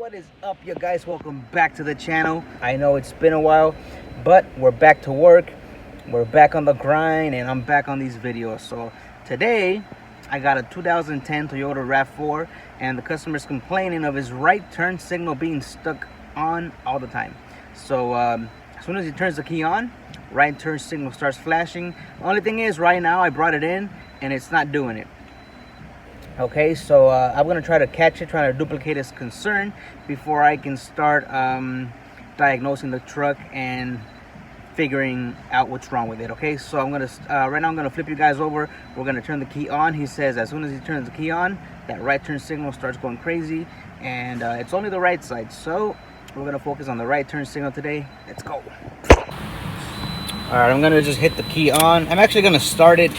What is up, you guys? Welcome back to the channel. I know it's been a while, but we're back to work. We're back on the grind, and I'm back on these videos. So today I got a 2010 Toyota RAV4, and the customer's complaining of his right turn signal being stuck on all the time. So as soon as he turns the key on, right turn signal starts flashing. Only thing is, right now I brought it in and it's not doing it. Okay, so I'm gonna try to catch it, trying to duplicate his concern before I can start diagnosing the truck and figuring out what's wrong with it. Okay, so I'm gonna right now I'm gonna flip you guys over. We're gonna turn the key on. He says as soon as he turns the key on, that right turn signal starts going crazy, and it's only the right side. So we're gonna focus on the right turn signal today. Let's go. All right, I'm gonna just hit the key on. I'm actually gonna start it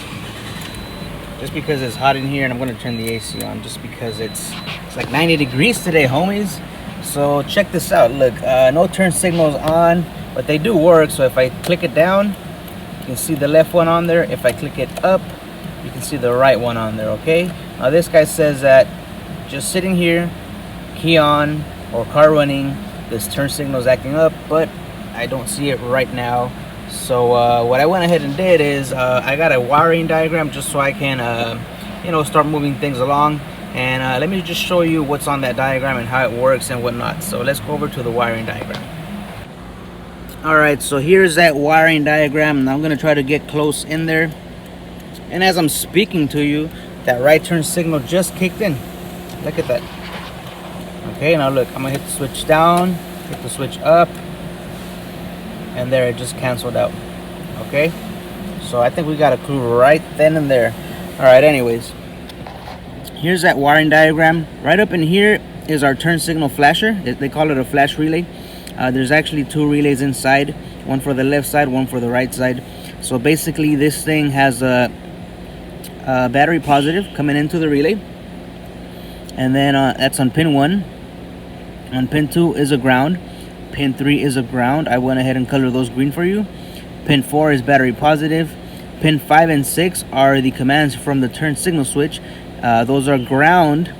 just because it's hot in here, and I'm gonna turn the AC on just because it's like 90 degrees today, homies. So check this out. Look, no turn signals on, but they do work. So if I click it down, you can see the left one on there. If I click it up, you can see the right one on there. Okay, now this guy says that just sitting here, key on or car running, this turn signal is acting up, but I don't see it right now. So what I went ahead and did is I got a wiring diagram just so I can start moving things along, and let me just show you what's on that diagram and how it works and whatnot. So let's go over to the wiring diagram. Alright, so here's that wiring diagram, and I'm gonna try to get close in there, and as I'm speaking to you, that right turn signal just kicked in. Look at that. Okay, now look, I'm gonna hit the switch down, hit the switch up, and there it just canceled out. Okay, so I think we got a clue right then and there. All right, anyways, here's that wiring diagram. Right up in here is our turn signal flasher. They call it a flash relay. There's actually two relays inside, one for the left side, one for the right side. So basically this thing has a battery positive coming into the relay, and then that's on pin 1. On pin 2 is a ground. Pin 3 is a ground. I went ahead and colored those green for you. Pin 4 is battery positive. Pin 5 and 6 are the commands from the turn signal switch. Those are ground.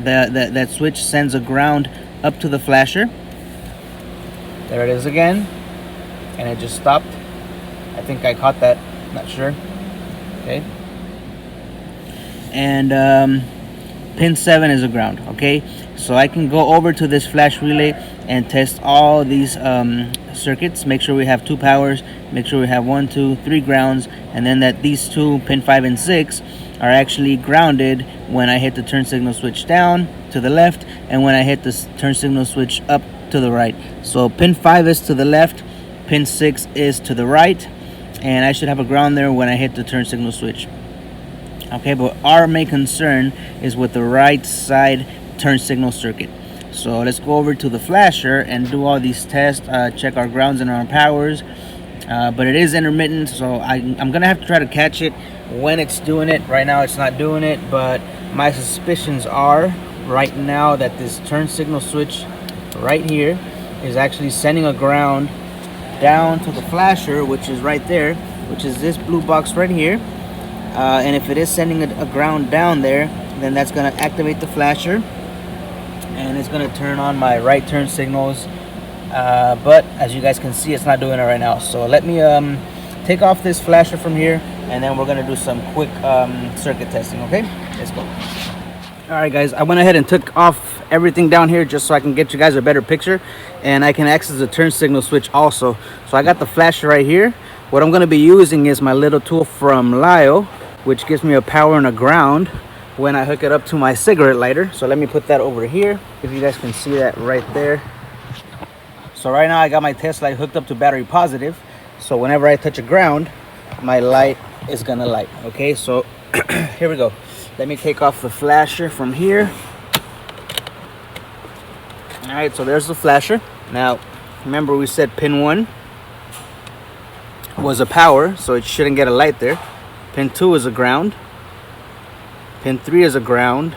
That switch sends a ground up to the flasher. There it is again, and it just stopped. I think I caught that, not sure. Okay. And pin 7 is a ground. Okay, so I can go over to this flash relay and test all these circuits, make sure we have 2 powers, make sure we have 1, 2, 3 grounds, and then that these two, pin 5 and 6, are actually grounded when I hit the turn signal switch down to the left, and when I hit the turn signal switch up to the right. So pin 5 is to the left, pin 6 is to the right, and I should have a ground there when I hit the turn signal switch. Okay, but our main concern is with the right side turn signal circuit. So let's go over to the flasher and do all these tests, check our grounds and our powers. But it is intermittent, so I'm gonna have to try to catch it when it's doing it. Right now it's not doing it, but my suspicions are right now that this turn signal switch right here is actually sending a ground down to the flasher, which is right there, which is this blue box right here. And if it is sending a ground down there, then that's gonna activate the flasher, and it's gonna turn on my right turn signals, but as you guys can see, it's not doing it right now. So let me take off this flasher from here, and then we're gonna do some quick circuit testing. Okay, let's go. All right, guys, I went ahead and took off everything down here just so I can get you guys a better picture, and I can access the turn signal switch also. So I got the flasher right here. What I'm gonna be using is my little tool from Lyle, which gives me a power and a ground when I hook it up to my cigarette lighter. So let me put that over here, if you guys can see that right there. So right now I got my test light hooked up to battery positive, so whenever I touch a ground, my light is gonna light. Okay, so here we go. Let me take off the flasher from here. All right, so there's the flasher. Now remember, we said pin 1 was a power, so it shouldn't get a light there. Pin 2 is a ground. Pin 3 is a ground.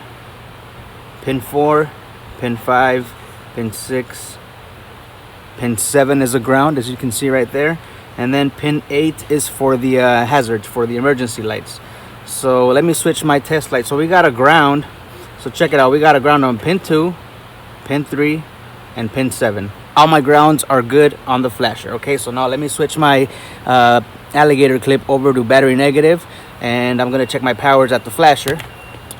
Pin 4, pin 5, pin 6, pin 7 is a ground, as you can see right there. And then pin 8 is for the hazards, for the emergency lights. So let me switch my test light. So we got a ground. So check it out. We got a ground on pin 2, pin 3, and pin 7. All my grounds are good on the flasher. Okay, so now let me switch my alligator clip over to battery negative, and I'm gonna check my powers at the flasher.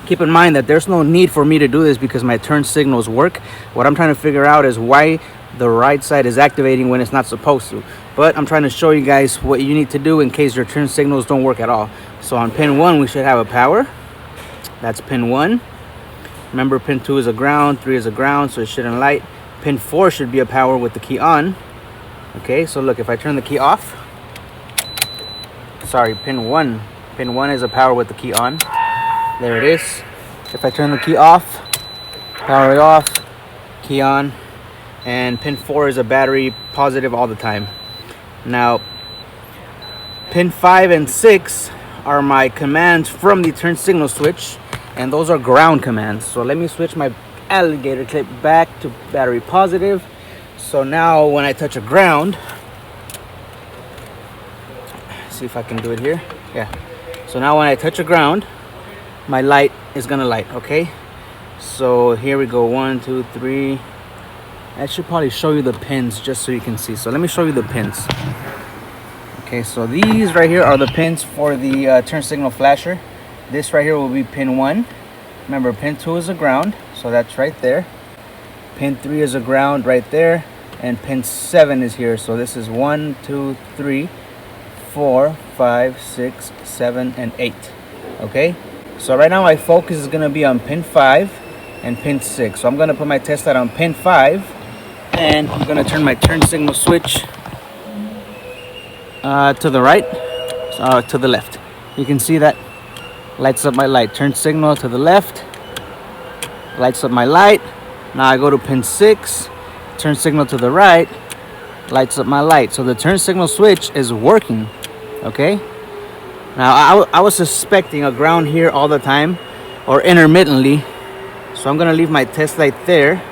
Keep in mind that there's no need for me to do this because my turn signals work. What I'm trying to figure out is why the right side is activating when it's not supposed to. But I'm trying to show you guys what you need to do in case your turn signals don't work at all. So on pin 1 we should have a power. That's pin 1. Remember, pin 2 is a ground, 3 is a ground, so it shouldn't light. Pin 4 should be a power with the key on. Okay, so look, if I turn the key off, sorry, pin 1 is a power with the key on. There it is. If I turn the key off, power it off, key on, and pin 4 is a battery positive all the time. Now, pin 5 and 6 are my commands from the turn signal switch, and those are ground commands. So let me switch my alligator clip back to battery positive. So now when I touch a ground, see if I can do it here. Yeah. So now when I touch a ground, my light is gonna light. Okay, so here we go. 1, 2, 3. I should probably show you the pins just so you can see. So let me show you the pins. Okay, so these right here are the pins for the turn signal flasher. This right here will be pin 1. Remember, pin 2 is a ground, so that's right there. Pin 3 is a ground right there, and pin 7 is here. So this is 1, 2, 3, 4, 5, 6, 7, and 8. Okay, so right now my focus is gonna be on pin 5 and pin 6. So I'm gonna put my test light on pin 5, and I'm gonna turn my turn signal switch to the right, to the left. You can see that lights up my light. Turn signal to the left, lights up my light. Now I go to pin 6, turn signal to the right, lights up my light. So the turn signal switch is working. Okay, now I was suspecting a ground here all the time or intermittently, so I'm gonna leave my test light there.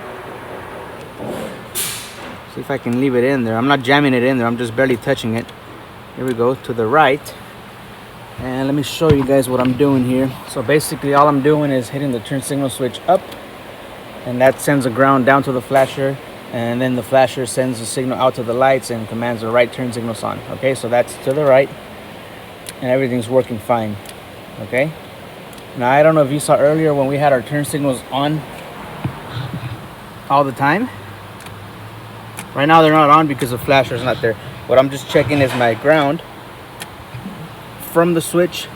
See if I can leave it in there. I'm not jamming it in there, I'm just barely touching it. Here we go, to the right. And let me show you guys what I'm doing here. So basically all I'm doing is hitting the turn signal switch up, and that sends a ground down to the flasher, and then the flasher sends the signal out to the lights and commands the right turn signals on. Okay, so that's to the right, and everything's working fine. Okay, now I don't know if you saw earlier when we had our turn signals on all the time. Right now they're not on because the flasher's not there. What I'm just checking is my ground from the switch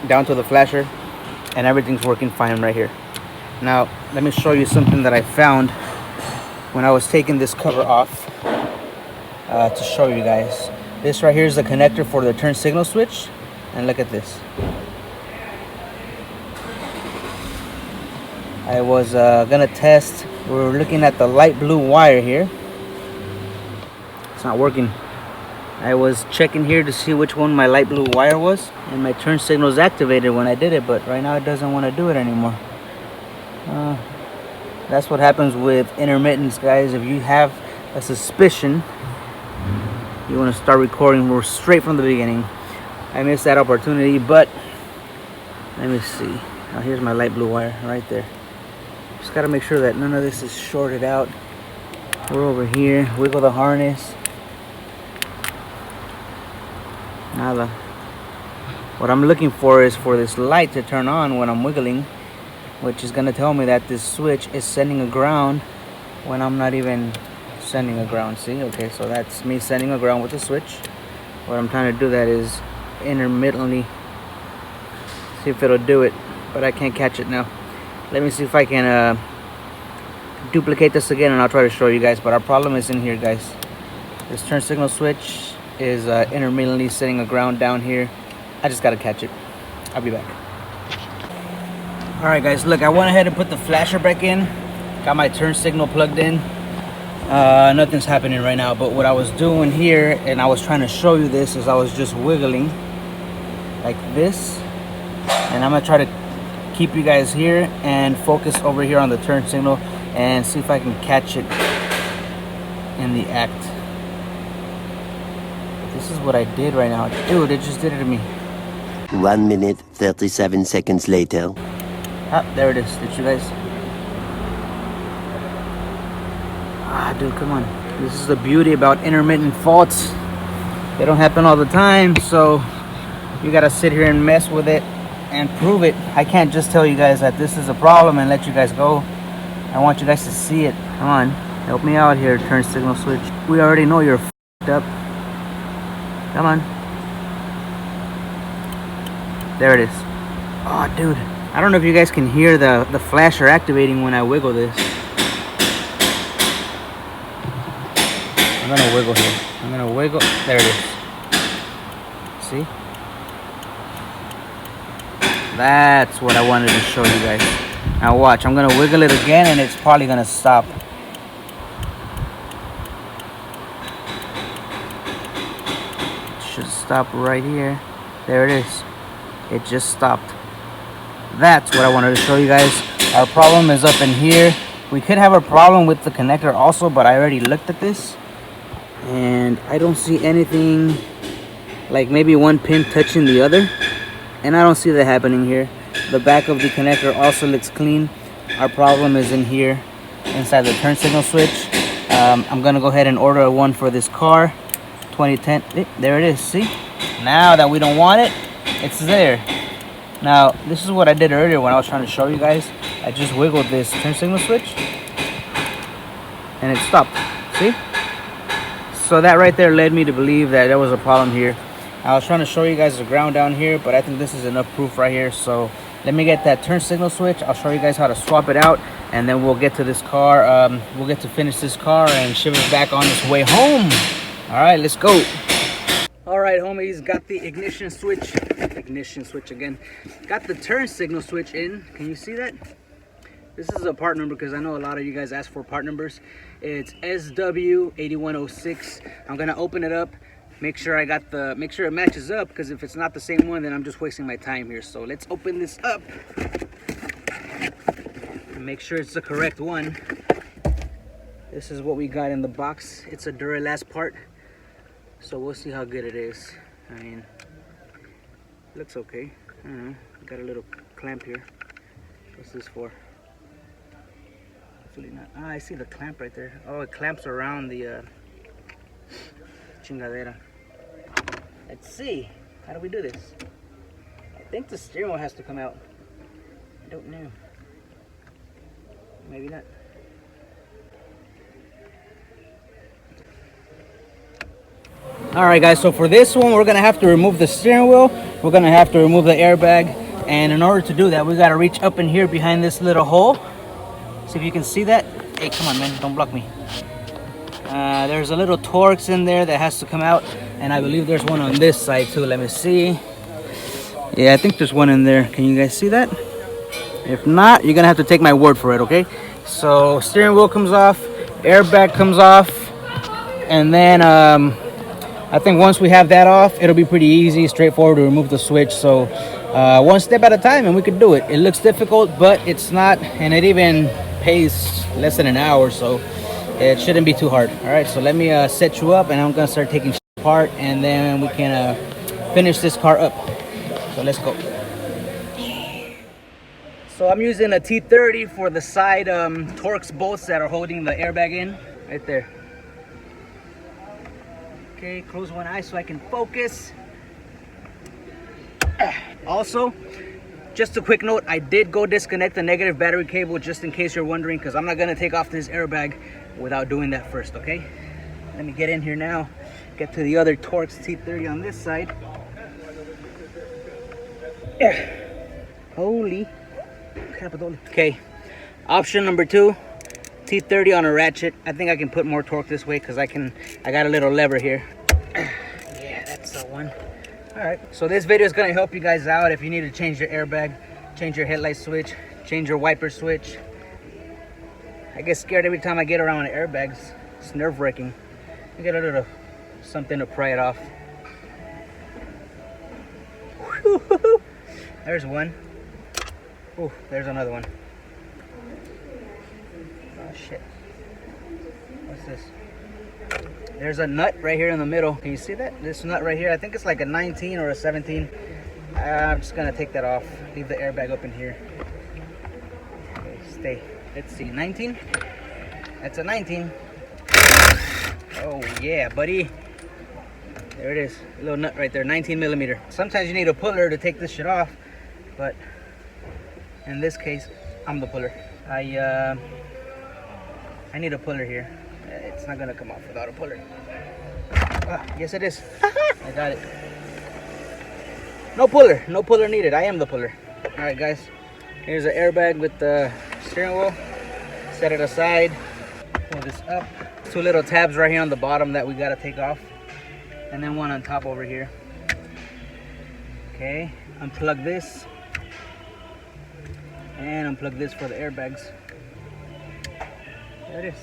down to the flasher, and everything's working fine right here. Now let me show you something that I found when I was taking this cover off to show you guys. This right here is the connector for the turn signal switch, and look at this. I was gonna test, we were looking at the light blue wire here. It's not working. I was checking here to see which one my light blue wire was, and my turn signal is activated when I did it, but right now it doesn't want to do it anymore. That's what happens with intermittence, guys. If you have a suspicion, you want to start recording straight from the beginning. I missed that opportunity, but let me see. Now here's my light blue wire right there. Just got to make sure that none of this is shorted out. We're over here, wiggle the harness. Nada. What I'm looking for is for this light to turn on when I'm wiggling, which is going to tell me that this switch is sending a ground when I'm not even sending a ground. See? Okay, so that's me sending a ground with the switch. What I'm trying to do that is intermittently see if it'll do it, but I can't catch it now. Let me see if I can duplicate this again, and I'll try to show you guys. But our problem is in here, guys. This turn signal switch is intermittently setting a ground down here. I just gotta catch it. I'll be back. All right, guys, look, I went ahead and put the flasher back in, got my turn signal plugged in. Nothing's happening right now, but what I was doing here, and I was trying to show you this, is I was just wiggling like this, and I'm gonna try to keep you guys here and focus over here on the turn signal and see if I can catch it in the act. This is what I did right now. Dude, it just did it to me. 1 minute, 37 seconds later. Ah, there it is. Did you guys? Ah, dude, come on. This is the beauty about intermittent faults. They don't happen all the time, so you gotta sit here and mess with it and prove it. I can't just tell you guys that this is a problem and let you guys go. I want you guys to see it. Come on, help me out here, turn signal switch. We already know you're f***ed up. Come on. There it is. Oh, dude. I don't know if you guys can hear the flasher activating when I wiggle this. I'm gonna wiggle here. I'm gonna wiggle. There it is. See? That's what I wanted to show you guys. Now watch, I'm gonna wiggle it again and it's probably gonna stop. It should stop right here. There it is. It just stopped. That's what I wanted to show you guys. Our problem is up in here. We could have a problem with the connector also, but I already looked at this and I don't see anything, like maybe one pin touching the other, and I don't see that happening here. The back of the connector also looks clean. Our problem is in here inside the turn signal switch. I'm gonna go ahead and order one for this car, 2010. There it is. See, now that we don't want it, it's there. Now this is what I did earlier when I was trying to show you guys. I just wiggled this turn signal switch and it stopped. See, so that right there led me to believe that there was a problem here. I was trying to show you guys the ground down here, but I think this is enough proof right here. So let me get that turn signal switch. I'll show you guys how to swap it out, and then we'll get to this car. We'll get to finish this car and ship it back on its way home. All right, let's go. All right, homies, got the ignition switch again. Got the turn signal switch in. Can you see that? This is a part number because I know a lot of you guys ask for part numbers. It's SW8106. I'm gonna open it up. Make sure it matches up, because if it's not the same one, then I'm just wasting my time here. So let's open this up and make sure it's the correct one. This is what we got in the box. It's a Duralast part, so we'll see how good it is. I mean, it looks okay. I don't know. Got a little clamp here. What's this for? Hopefully not. Ah, I see the clamp right there. Oh, it clamps around the chingadera. Let's see. How do we do this? I think the steering wheel has to come out. I don't know. Maybe not. Alright guys, so for this one we're gonna have to remove the steering wheel. We're gonna have to remove the airbag. And in order to do that, we gotta reach up in here behind this little hole. See if you can see that. Hey, come on man, don't block me. There's a little Torx in there that has to come out, and I believe there's one on this side too. Let me see. Yeah, I think there's one in there. Can you guys see that? If not, you're gonna have to take my word for it, okay? So steering wheel comes off, airbag comes off, and then I think once we have that off, it'll be pretty easy, straightforward to remove the switch. So one step at a time and we could do it. It looks difficult, but it's not, and it even pays less than an hour, so it shouldn't be too hard. All right, so let me set you up, and I'm gonna start taking shit apart, and then we can finish this car up. So let's go. So I'm using a T30 for the side Torx bolts that are holding the airbag in, right there. Okay, close one eye so I can focus. Also, just a quick note, I did go disconnect the negative battery cable just in case you're wondering, because I'm not gonna take off this airbag without doing that first, okay? Let me get in here now, get to the other Torx T30 on this side. Holy crap. Okay, option number 2, T30 on a ratchet. I think I can put more torque this way because I got a little lever here. Yeah, that's the one. All right, so this video is gonna help you guys out if you need to change your airbag, change your headlight switch, change your wiper switch. I get scared every time I get around airbags. It's nerve-wracking. I get a little something to pry it off. There's one. Oh, there's another one. Oh shit. What's this? There's a nut right here in the middle. Can you see that? This nut right here, I think it's like a 19 or a 17. I'm just gonna take that off. Leave the airbag up in here. Okay, stay. Let's see, 19? That's a 19. Oh yeah, buddy. There it is, a little nut right there, 19mm. Sometimes you need a puller to take this shit off, but in this case, I'm the puller. I need a puller here. It's not gonna come off without a puller. Yes it is. I got it. No puller needed. I am the puller. All right, guys. Here's an airbag with the steering wheel. Set it aside. Pull this up. 2 little tabs right here on the bottom that we gotta take off, and then one on top over here. Okay. Unplug this, and unplug this for the airbags. There it is.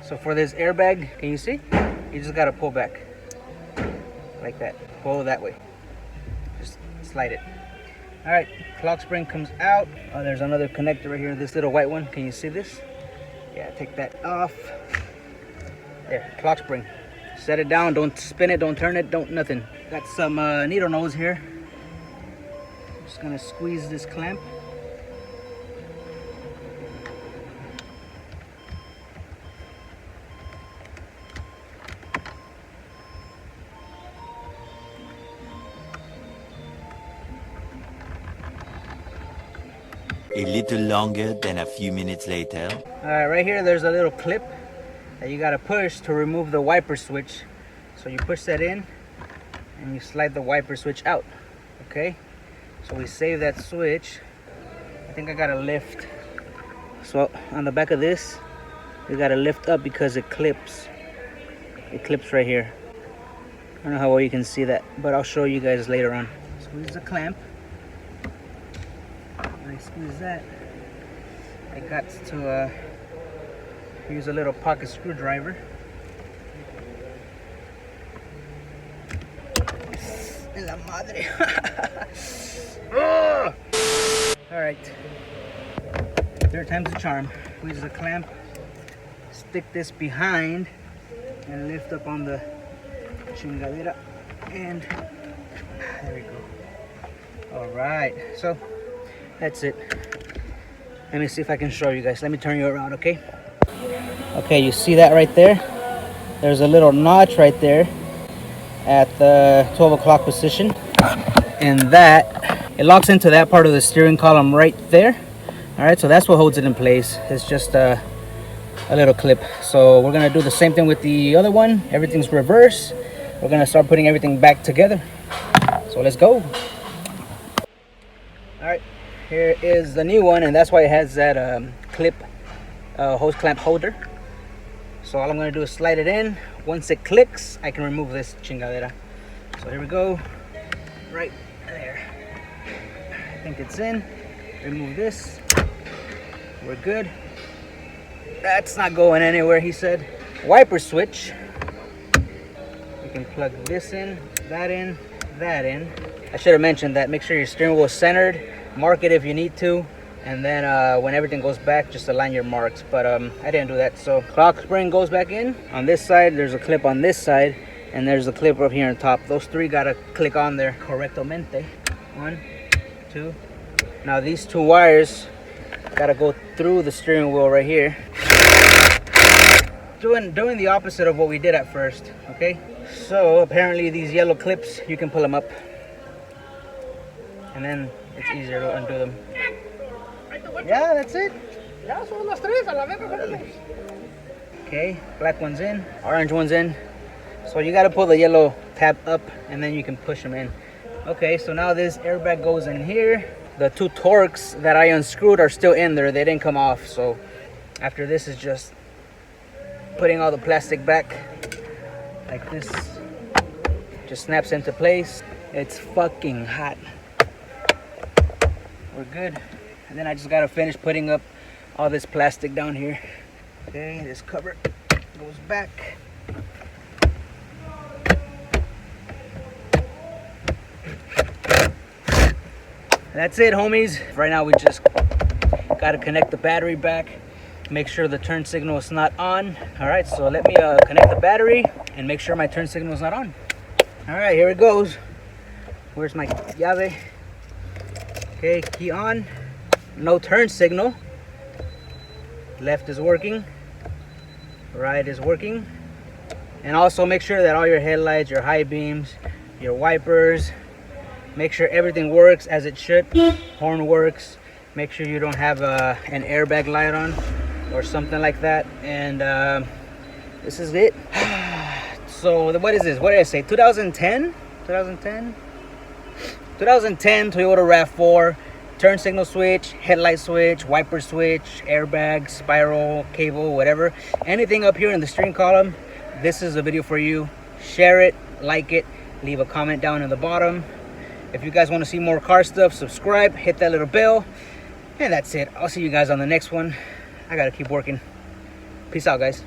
So for this airbag, can you see? You just gotta pull back like that. Pull that way. Just slide it. All right, clock spring comes out. Oh, there's another connector right here, this little white one. Can you see this? Yeah, take that off. There, clock spring. Set it down, don't spin it, don't turn it, don't nothing. Got some needle nose here. Just gonna squeeze this clamp. A little longer than a few minutes later. All right, right here there's a little clip that you gotta push to remove the wiper switch. So you push that in and you slide the wiper switch out. Okay, so we save that switch. I think I gotta lift. So on the back of this, we gotta lift up because it clips. It clips right here. I don't know how well you can see that, but I'll show you guys later on. Squeeze the clamp. When I squeeze that, I got to use a little pocket screwdriver. En la madre. Oh! All right. 3rd time's the charm. Squeeze the clamp. Stick this behind and lift up on the chingadera, and there we go. All right. So that's it. Let me see if I can show you guys. Let me turn you around, okay? Okay, you see that right there? There's a little notch right there at the 12 o'clock position. And that, it locks into that part of the steering column right there. All right, so that's what holds it in place. It's just a little clip. So we're gonna do the same thing with the other one. Everything's reverse. We're gonna start putting everything back together. So let's go. All right. Here is the new one, and that's why it has that clip hose clamp holder. So all I'm gonna do is slide it in. Once it clicks, I can remove this chingadera. So here we go, right there. I think it's in. Remove this. We're good. That's not going anywhere, he said. Wiper switch. You can plug this in, that in, that in. I should have mentioned that. Make sure your steering wheel is centered. Mark it if you need to, and then when everything goes back, just align your marks. But I didn't do that. So clock spring goes back in. On this side, there's a clip on this side, and there's a clip up here on top. Those 3 gotta click on there correctamente. 1, 2. Now these 2 wires gotta go through the steering wheel right here. Doing the opposite of what we did at first. Okay. So apparently these yellow clips, you can pull them up, and then it's easier to undo them. Yeah, that's it. Okay, black one's in, orange one's in. So you gotta pull the yellow tab up, and then you can push them in. Okay, so now this airbag goes in here. The 2 Torx that I unscrewed are still in there. They didn't come off. So after this is just putting all the plastic back like this. Just snaps into place. It's fucking hot. We're good. And then I just gotta finish putting up all this plastic down here. Okay, this cover goes back. That's it, homies. Right now we just gotta connect the battery back, make sure the turn signal is not on. All right, so let me connect the battery and make sure my turn signal is not on. All right, here it goes. Where's my llave? Okay, key on. No turn signal. Left is working. ride is working. And also make sure that all your headlights, your high beams, your wipers, make sure everything works as it should. Horn works. Make sure you don't have an airbag light on or something like that. And this is it. So what is this? What did I say? 2010 Toyota RAV4. Turn signal switch, headlight switch, wiper switch, airbag, spiral, cable, whatever. Anything up here in the steering column, this is a video for you. Share it, like it, leave a comment down in the bottom. If you guys want to see more car stuff, subscribe, hit that little bell. And that's it. I'll see you guys on the next one. I gotta keep working. Peace out, guys.